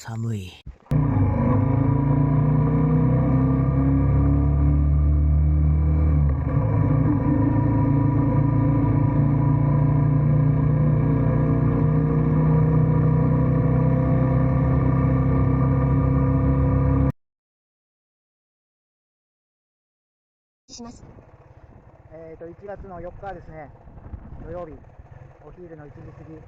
寒い。します。1月の4日ですね、土曜日、お昼の1時過ぎ。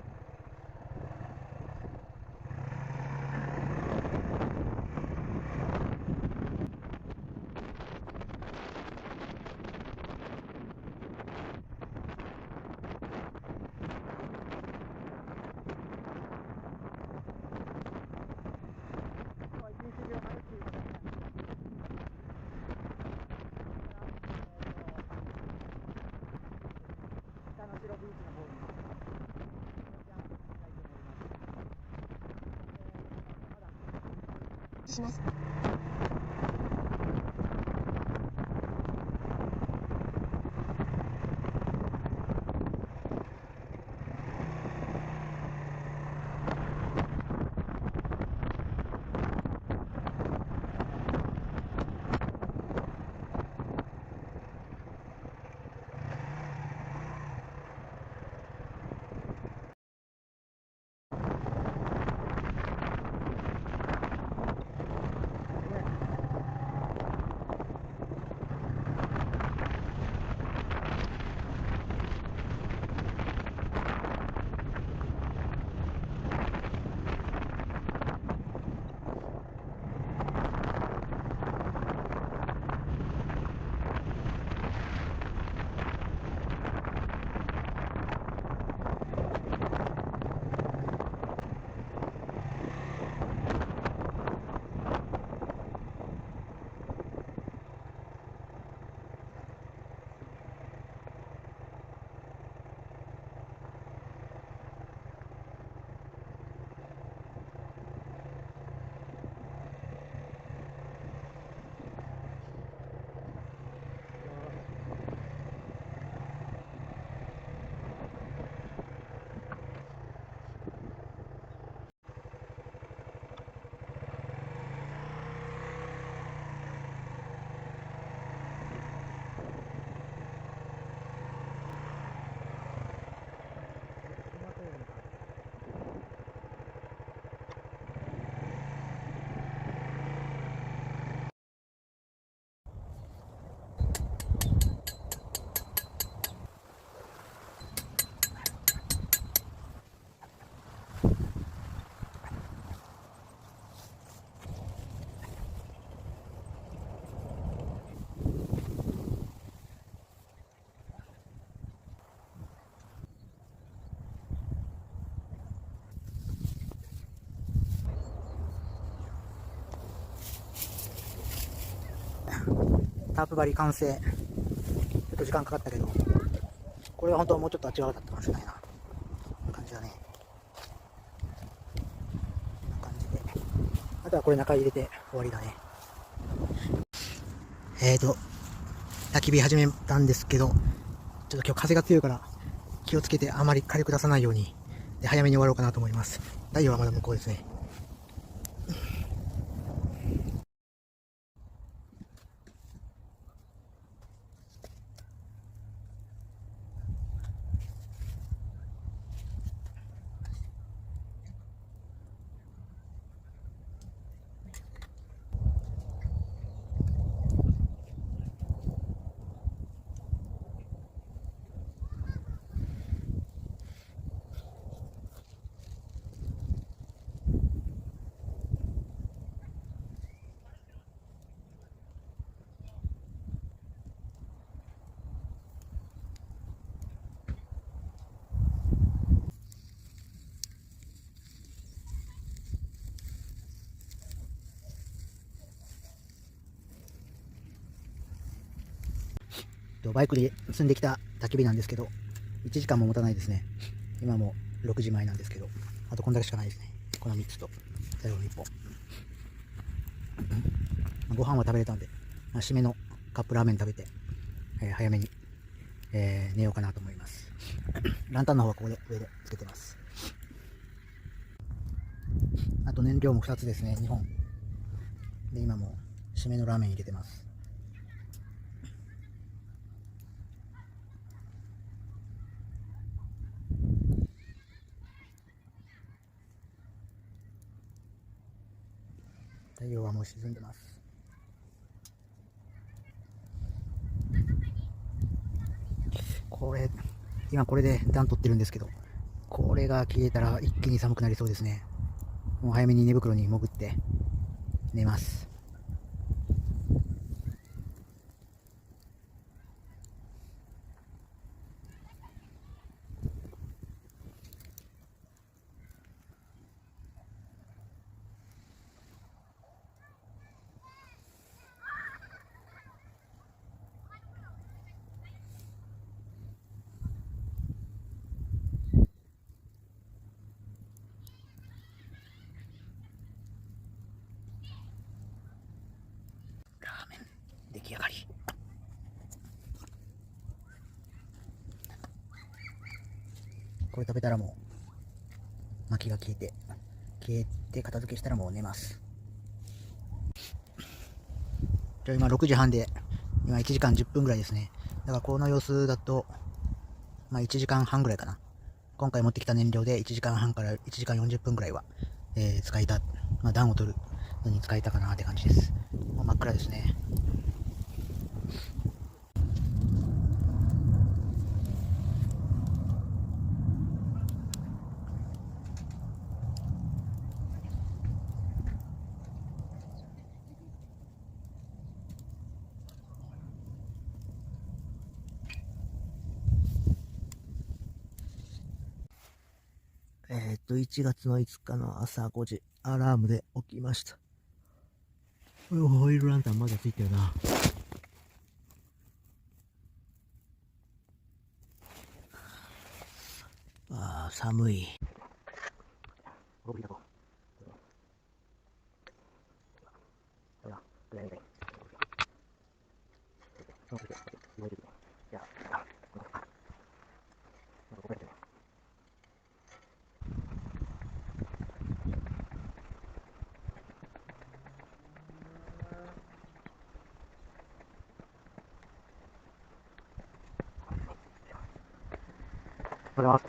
北の白ビーチの方にします。タープ張り完成。ちょっと時間かかったけど、これは本当はもうちょっとあっち側だったかもしれないな。こんな感じだね。こんな感じで。あとはこれ中入れて終わりだね。焚き火始めたんですけど、ちょっと今日風が強いから気をつけてあまり火力出さないように、で早めに終わろうかなと思います。太陽はまだ向こうですね。バイクで積んできた焚き火なんですけど、1時間も持たないですね。今も6時前なんですけど、あとこんだけしかないですね。この3つと、最後の1本。ご飯は食べれたんで、締めのカップラーメン食べて、早めに、寝ようかなと思います。ランタンの方はここで上でつけてます。あと燃料も2つですね、2本。で、今も締めのラーメン入れてます。太陽はもう沈んでます。これ、今これで暖取ってるんですけど、これが消えたら一気に寒くなりそうですね。もう早めに寝袋に潜って寝ます。ラーメン出来上がり。これ食べたらもう薪が消えて片付けしたらもう寝ます。じゃあ今6時半で、今1時間10分ぐらいですね。だからこの様子だと、まあ1時間半ぐらいかな。今回持ってきた燃料で1時間半から1時間40分ぐらいは、使えた、まあ暖を取るのに使えたかなって感じです。もう真っ暗ですね。1月の5日の朝5時、アラームで起きました。ホイールランタンまだついてるな。ああ、寒い。これは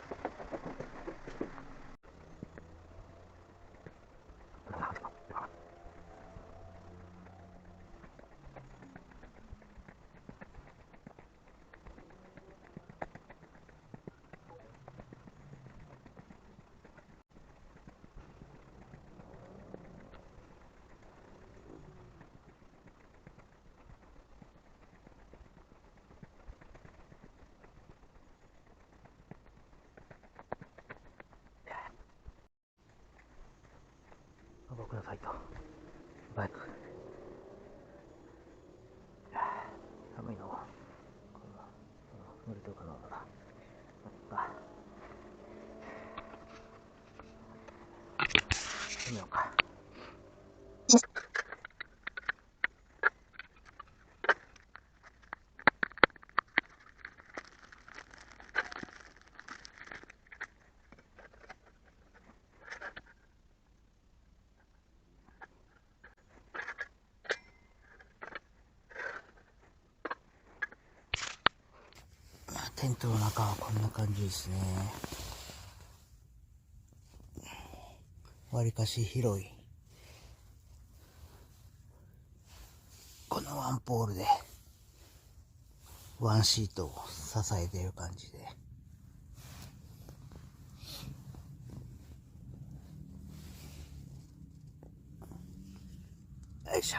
くださいと。バイク。寒いの。乗りとかのだ。行ってみようか。テントの中はこんな感じですね。わりかし広い。このワンポールでワンシートを支えている感じで。よいしょ。